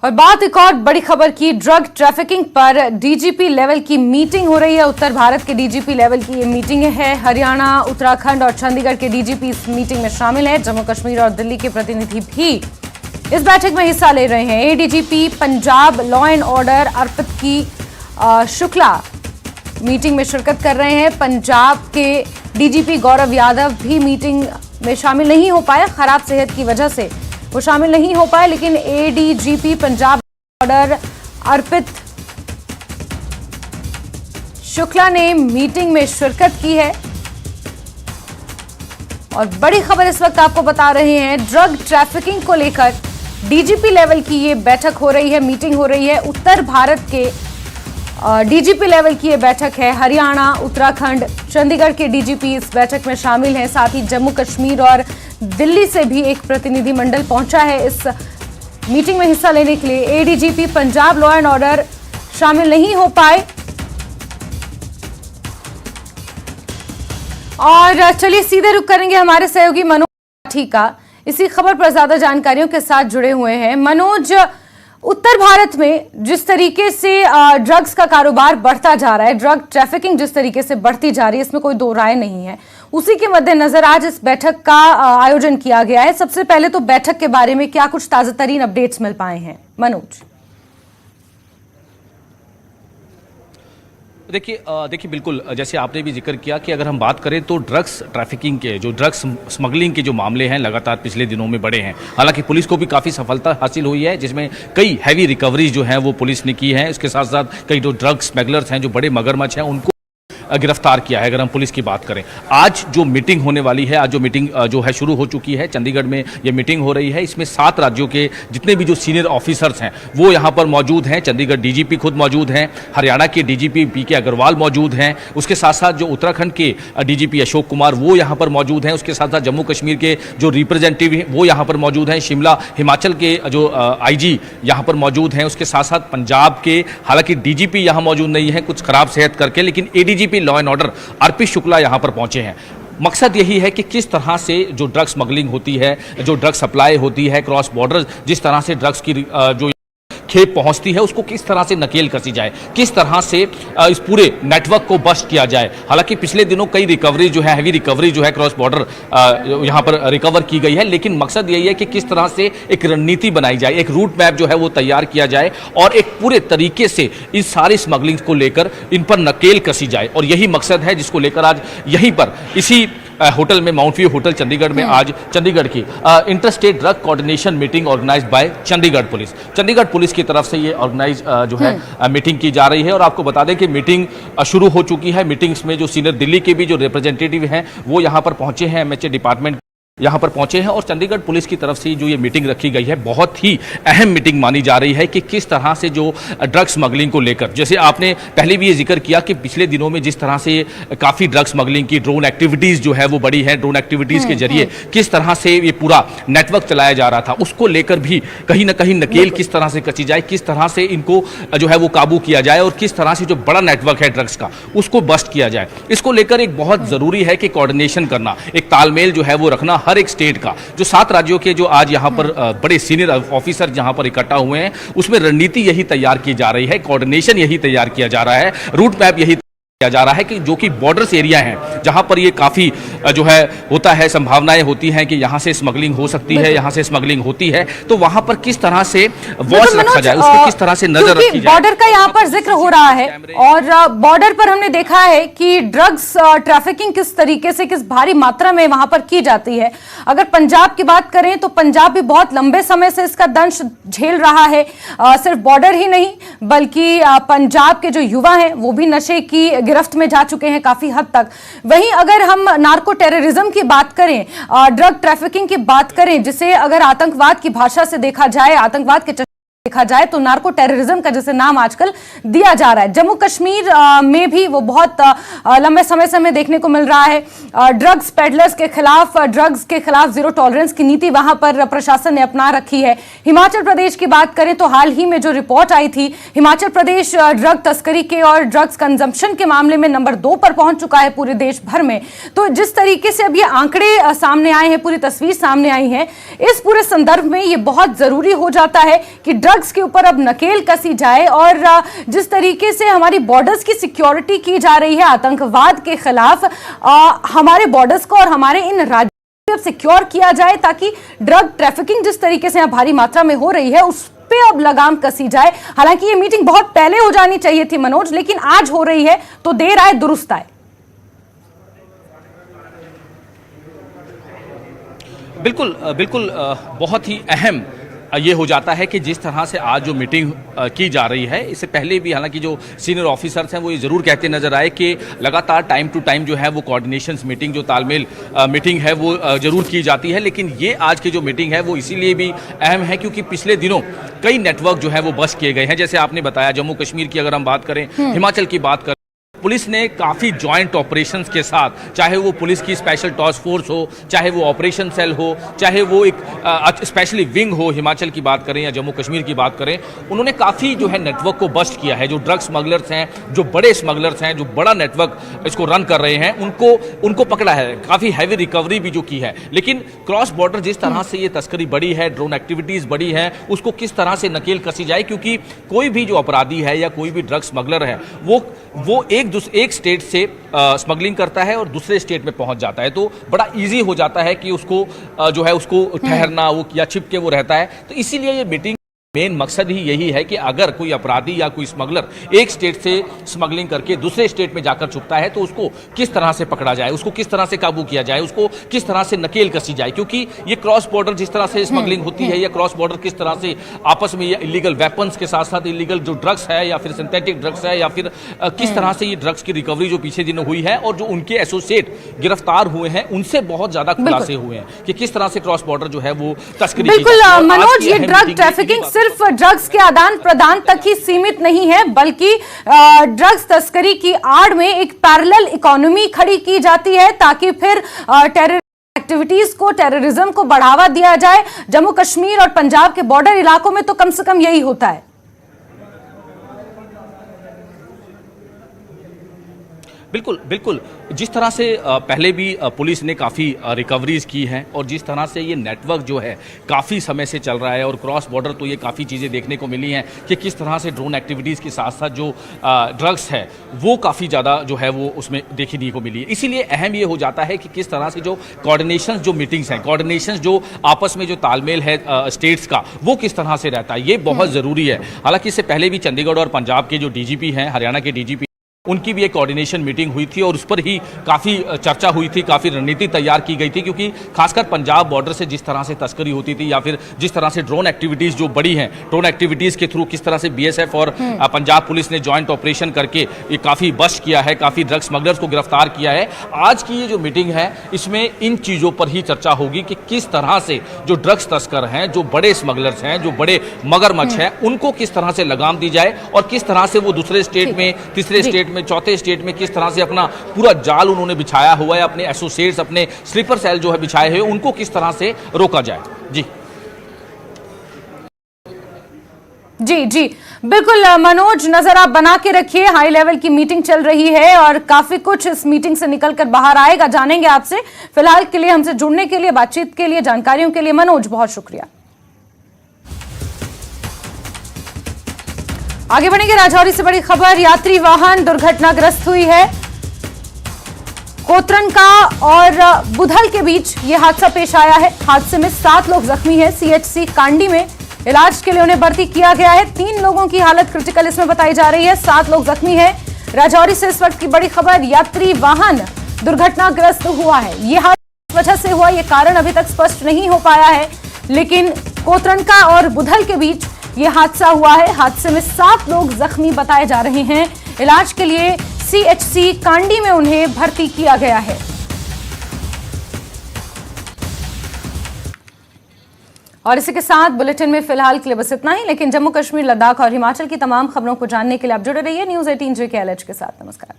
और बात एक और बड़ी खबर की, ड्रग ट्रैफिकिंग पर डीजीपी लेवल की मीटिंग हो रही है। उत्तर भारत के डीजीपी लेवल की ये मीटिंग है। हरियाणा, उत्तराखंड और चंडीगढ़ के डीजीपी इस मीटिंग में शामिल हैं। जम्मू कश्मीर और दिल्ली के प्रतिनिधि भी इस बैठक में हिस्सा ले रहे हैं। ADGP Punjab law and order Arpit Shukla meeting में शिरकत कर रहे हैं। पंजाब के डीजीपी गौरव यादव भी मीटिंग में शामिल नहीं हो पाए, खराब सेहत की वजह से वो शामिल नहीं हो पाए, लेकिन एडीजीपी पंजाब ऑर्डर अर्पित शुक्ला ने मीटिंग में शिरकत की है। और बड़ी खबर इस वक्त आपको बता रहे हैं, ड्रग ट्रैफिकिंग को लेकर डीजीपी लेवल की ये बैठक हो रही है, मीटिंग हो रही है। उत्तर भारत के डीजीपी लेवल की ये बैठक है। हरियाणा, उत्तराखंड, चंडीगढ़ के डीजीपी इस बैठक में शामिल हैं। साथ ही जम्मू कश्मीर और दिल्ली से भी एक प्रतिनिधिमंडल पहुंचा है इस मीटिंग में हिस्सा लेने के लिए। ADGP Punjab law and order शामिल नहीं हो पाए। और चलिए सीधे रुख करेंगे हमारे सहयोगी मनोज राठी का। इसी खबर पर ज्यादा जानकारियों के साथ जुड़े हुए हैं। मनोज, उत्तर भारत में जिस तरीके से ड्रग्स का कारोबार बढ़ता जा रहा है, ड्रग ट्रैफिकिंग जिस तरीके से बढ़ती जा रही है, इसमें कोई दो राय नहीं है। उसी के मद्देनजर आज इस बैठक का आयोजन किया गया है। सबसे पहले तो बैठक के बारे में क्या कुछ ताजा तरीन अपडेट्स मिल पाए हैं मनोज? देखिए बिल्कुल, जैसे आपने भी जिक्र किया कि अगर हम बात करें तो ड्रग्स ट्रैफिकिंग के, जो ड्रग्स स्मगलिंग के जो मामले हैं लगातार पिछले दिनों में बढ़े हैं। हालांकि पुलिस को भी काफ़ी सफलता हासिल हुई है, जिसमें कई हैवी रिकवरीज जो हैं वो पुलिस ने की है। इसके साथ साथ कई जो ड्रग स्मगलर्स हैं, जो बड़े मगरमच्छ हैं, उनको गिरफ्तार किया है। अगर हम पुलिस की बात करें, आज जो मीटिंग होने वाली है, आज जो मीटिंग जो है शुरू हो चुकी है, चंडीगढ़ में ये मीटिंग हो रही है। इसमें 7 राज्यों के जितने भी जो सीनियर ऑफिसर्स हैं वो यहाँ पर मौजूद हैं। चंडीगढ़ डीजीपी खुद मौजूद हैं, हरियाणा के डीजीपी पीके अग्रवाल मौजूद हैं, उसके साथ साथ जो उत्तराखंड के डीजीपी अशोक कुमार वो यहाँ पर मौजूद हैं, उसके साथ साथ जम्मू कश्मीर के जो रिप्रेजेंटेटिव हैं वो यहाँ पर मौजूद हैं, शिमला हिमाचल के जो आईजी यहाँ पर मौजूद हैं, उसके साथ साथ पंजाब के, हालांकि डीजीपी यहाँ मौजूद नहीं है कुछ खराब सेहत करके, लेकिन एडीजीपी लॉ एंड ऑर्डर अर्पित शुक्ला यहां पर पहुंचे हैं। मकसद यही है कि किस तरह से जो ड्रग्स स्मगलिंग होती है, जो ड्रग सप्लाई होती है क्रॉस बॉर्डर, जिस तरह से ड्रग्स की जो खेप पहुंचती है उसको किस तरह से नकेल कसी जाए, किस तरह से इस पूरे नेटवर्क को बस्ट किया जाए। हालांकि पिछले दिनों कई रिकवरी जो है, हैवी रिकवरी जो है क्रॉस बॉर्डर यहां पर रिकवर की गई है, लेकिन मकसद यही है कि किस तरह से एक रणनीति बनाई जाए, एक रूट मैप जो है वो तैयार किया जाए और एक पूरे तरीके से इस सारी स्मगलिंग को लेकर इन पर नकेल कसी जाए। और यही मकसद है जिसको लेकर आज यहीं पर इसी होटल में, माउंट व्यू होटल चंडीगढ़ में, आज चंडीगढ़ की interstate drug coordination meeting organise by Chandigarh police, Chandigarh police की तरफ से ये ऑर्गेनाइज जो है मीटिंग की जा रही है। और आपको बता दें कि मीटिंग शुरू हो चुकी है। मीटिंग्स में जो सीनियर दिल्ली के भी जो रिप्रेजेंटेटिव हैं वो यहाँ पर पहुंचे हैं, एमएचए डिपार्टमेंट यहाँ पर पहुंचे हैं। और चंडीगढ़ पुलिस की तरफ से जो ये मीटिंग रखी गई है, बहुत ही अहम मीटिंग मानी जा रही है कि किस तरह से जो ड्रग स्मगलिंग को लेकर, जैसे आपने पहले भी ये जिक्र किया कि पिछले दिनों में जिस तरह से काफ़ी ड्रग स्मगलिंग की ड्रोन एक्टिविटीज़ जो है वो बढ़ी है, ड्रोन एक्टिविटीज़ के जरिए किस तरह से ये पूरा नेटवर्क चलाया जा रहा था, उसको लेकर भी कहीं ना कहीं नकेल किस तरह से कसी जाए, किस तरह से इनको जो है वो काबू किया जाए और किस तरह से जो बड़ा नेटवर्क है ड्रग्स का उसको बस्ट किया जाए। इसको लेकर एक बहुत ज़रूरी है कि कोऑर्डिनेशन करना, एक तालमेल जो है वो रखना हर एक स्टेट का। जो 7 राज्यों के जो आज यहां पर बड़े सीनियर ऑफिसर जहां पर इकट्ठा हुए हैं, उसमें रणनीति यही तैयार की जा रही है, कोऑर्डिनेशन यही तैयार किया जा रहा है, रूट मैप यही किया जा रहा है कि जो कि बॉर्डर्स एरिया हैं जहां पर ये काफ़ी जो है होता है, संभावनाएं होती हैं कि यहां से स्मगलिंग हो सकती है, यहां से स्मगलिंग होती है, तो वहां पर किस तरह से वॉच रखा जाए, उसको किस तरह से नजर रखी जाए। बॉर्डर का यहां पर जिक्र हो रहा है और बॉर्डर पर हमने देखा है कि ड्रग्स ट्रैफिकिंग किस तरीके से, किस भारी मात्रा में वहां पर की जाती है। अगर पंजाब की बात करें तो पंजाब भी बहुत लंबे समय से इसका दंश झेल रहा है। सिर्फ बॉर्डर ही नहीं बल्कि पंजाब के जो युवा हैं वो भी नशे की गिरफ्त में जा चुके हैं काफी हद तक। वहीं अगर हम नार्को टेररिज्म की बात करें, ड्रग ट्रैफिकिंग की बात करें, जिसे अगर आतंकवाद की भाषा से देखा जाए, आतंकवाद के देखा जाए तो नार्को टेररिज्म का जैसे नाम आजकल दिया जा रहा है। जम्मू कश्मीर में भी वो बहुत लंबे समय से हमें देखने को मिल रहा है। ड्रग्स पेडलर्स के खिलाफ, ड्रग्स के खिलाफ जीरो टॉलरेंस की नीति वहां पर प्रशासन ने अपना रखी है। हिमाचल प्रदेश की बात करें तो हाल ही में जो रिपोर्ट आई थी, हिमाचल प्रदेश ड्रग तस्करी के और ड्रग्स कंजम्पशन के मामले में नंबर 2 पर पहुंच चुका है पूरे देश भर में। तो जिस तरीके से अब ये आंकड़े सामने आए हैं, पूरी तस्वीर सामने आई है, इस पूरे संदर्भ में ये बहुत जरूरी हो जाता है कि ड्रग्स ड्रग्स के ऊपर अब नकेल कसी जाए और जिस तरीके से हमारी बॉर्डर्स की सिक्योरिटी की जा रही है आतंकवाद के खिलाफ, हमारे बॉर्डर्स को और हमारे इन राज्यों को सिक्योर किया जाए ताकि ड्रग ट्रैफिकिंग जिस तरीके से भारी मात्रा में हो रही है उस पे अब लगाम कसी जाए। हालांकि ये मीटिंग बहुत पहले हो जानी चाहिए थी मनोज, लेकिन आज हो रही है तो देर आए दुरुस्त आए। बिल्कुल बिल्कुल बहुत ही अहम ये हो जाता है कि जिस तरह से आज जो मीटिंग की जा रही है, इससे पहले भी हालांकि जो सीनियर ऑफिसर्स हैं वो ये ज़रूर कहते नजर आए कि लगातार टाइम टू टाइम जो है वो कोऑर्डिनेशंस मीटिंग, जो तालमेल मीटिंग है वो ज़रूर की जाती है। लेकिन ये आज की जो मीटिंग है वो इसीलिए भी अहम है क्योंकि पिछले दिनों कई नेटवर्क जो है वो बस्ट किए गए हैं। जैसे आपने बताया जम्मू कश्मीर की अगर हम बात करें, हिमाचल की बात करें, पुलिस ने काफ़ी जॉइंट ऑपरेशंस के साथ, चाहे वो पुलिस की स्पेशल टास्क फोर्स हो, चाहे वो ऑपरेशन सेल हो, चाहे वो एक स्पेशली विंग हो, हिमाचल की बात करें या जम्मू कश्मीर की बात करें, उन्होंने काफ़ी जो है नेटवर्क को बस्ट किया है। जो ड्रग स्मगलर्स हैं, जो बड़े स्मगलर्स हैं, जो बड़ा नेटवर्क इसको रन कर रहे हैं, उनको पकड़ा है। काफ़ी हैवी रिकवरी भी जो की है। लेकिन क्रॉस बॉर्डर जिस तरह से ये तस्करी बढ़ी है, ड्रोन एक्टिविटीज़ बढ़ी है, उसको किस तरह से नकेल कसी जाए, क्योंकि कोई भी जो अपराधी है या कोई भी ड्रग स्मगलर है वो एक स्टेट से स्मगलिंग करता है और दूसरे स्टेट में पहुंच जाता है, तो बड़ा इजी हो जाता है कि उसको जो है उसको ठहरना वो या छिप के वो रहता है। तो इसीलिए ये मीटिंग मेन मकसद ही यही है कि अगर कोई अपराधी या कोई स्मगलर एक स्टेट से स्मगलिंग करके दूसरे स्टेट में जाकर छुपता है तो उसको किस तरह से पकड़ा जाए, उसको किस तरह से काबू किया जाए, उसको किस तरह से नकेल कसी जाए। क्योंकि ये क्रॉस बॉर्डर जिस तरह से स्मगलिंग होती है या क्रॉस बॉर्डर किस तरह से आपस में ये इलीगल वेपन्स के साथ साथ इलीगल जो ड्रग्स है या फिर सिंथेटिक ड्रग्स है या फिर किस तरह से ये ड्रग्स की रिकवरी जो पीछे दिनों हुई है और जो उनके एसोसिएट गिरफ्तार हुए हैं उनसे बहुत ज्यादा खुलासे हुए हैं कि किस तरह से क्रॉस बॉर्डर जो है वो तस्करी। बिल्कुल मनोज, ये ड्रग ट्रैफिकिंग सिर्फ ड्रग्स के आदान प्रदान तक ही सीमित नहीं है, बल्कि ड्रग्स तस्करी की आड़ में एक पैरेलल इकोनॉमी खड़ी की जाती है ताकि फिर टेरर एक्टिविटीज को, टेररिज्म को बढ़ावा दिया जाए। जम्मू कश्मीर और पंजाब के बॉर्डर इलाकों में तो कम से कम यही होता है। बिल्कुल बिल्कुल, जिस तरह से पहले भी पुलिस ने काफ़ी रिकवरीज की हैं और जिस तरह से ये नेटवर्क जो है काफ़ी समय से चल रहा है और क्रॉस बॉर्डर तो ये काफ़ी चीज़ें देखने को मिली हैं कि किस तरह से ड्रोन एक्टिविटीज़ के साथ साथ जो ड्रग्स है वो काफ़ी ज़्यादा जो है वो उसमें देखने को मिली है। इसीलिए अहम ये हो जाता है कि किस तरह से जो कोऑर्डिनेशन जो मीटिंग्स हैं, कोऑर्डिनेशन जो आपस में जो तालमेल है स्टेट्स का, वो किस तरह से रहता है, ये बहुत ज़रूरी है। हालांकि इससे पहले भी चंडीगढ़ और पंजाब के जो डीजीपी हैं, हरियाणा के डीजीपी, उनकी भी एक कोऑर्डिनेशन मीटिंग हुई थी और उस पर ही काफ़ी चर्चा हुई थी, काफ़ी रणनीति तैयार की गई थी। क्योंकि खासकर पंजाब बॉर्डर से जिस तरह से तस्करी होती थी या फिर जिस तरह से ड्रोन एक्टिविटीज़ जो बड़ी हैं, ड्रोन एक्टिविटीज़ के थ्रू किस तरह से बीएसएफ और पंजाब पुलिस ने जॉइंट ऑपरेशन करके ये काफ़ी बस्ट किया है, काफ़ी ड्रग स्मगलर्स को गिरफ्तार किया है। आज की ये जो मीटिंग है इसमें इन चीज़ों पर ही चर्चा होगी कि किस तरह से जो ड्रग्स तस्कर हैं, जो बड़े स्मगलर्स हैं, जो बड़े मगरमच्छ हैं, उनको किस तरह से लगाम दी जाए और किस तरह से वो दूसरे स्टेट में, तीसरे स्टेट में, चौथे स्टेट में किस तरह से अपना पूरा जाल उन्होंने बिछाया हुआ है, अपने एसोसिएट्स, अपने स्लीपर सेल जो है बिछाए हुए, उनको किस तरह से रोका जाए। जी जी जी बिल्कुल मनोज, नजर आप बना के रखिए। हाई लेवल की मीटिंग चल रही है और काफी कुछ इस मीटिंग से निकलकर बाहर आएगा, जानेंगे आपसे। फिलहाल के लिए हमसे जुड़ने के लिए, बातचीत के लिए, जानकारियों के लिए मनोज बहुत शुक्रिया। आगे बढ़ेंगे, राजौरी से बड़ी खबर, यात्री वाहन दुर्घटनाग्रस्त हुई है। कोतरनका और बुधल के बीच यह हादसा पेश आया है। हादसे में 7 लोग जख्मी हैं। सीएचसी कांडी में इलाज के लिए उन्हें भर्ती किया गया है। 3 लोगों की हालत क्रिटिकल इसमें बताई जा रही है, 7 लोग जख्मी हैं। राजौरी से इस वक्त की बड़ी खबर, यात्री वाहन दुर्घटनाग्रस्त हुआ है। यह हादसा किस वजह से हुआ, यह कारण अभी तक स्पष्ट नहीं हो पाया है, लेकिन कोतरनका और बुधल के बीच यह हादसा हुआ है। हादसे में 7 लोग जख्मी बताए जा रहे हैं। इलाज के लिए सीएचसी कांडी में उन्हें भर्ती किया गया है। और इसी के साथ बुलेटिन में फिलहाल के लिए बस इतना ही, लेकिन जम्मू कश्मीर, लद्दाख और हिमाचल की तमाम खबरों को जानने के लिए आप जुड़े रहिए न्यूज़ 18 JKLH के साथ। नमस्कार।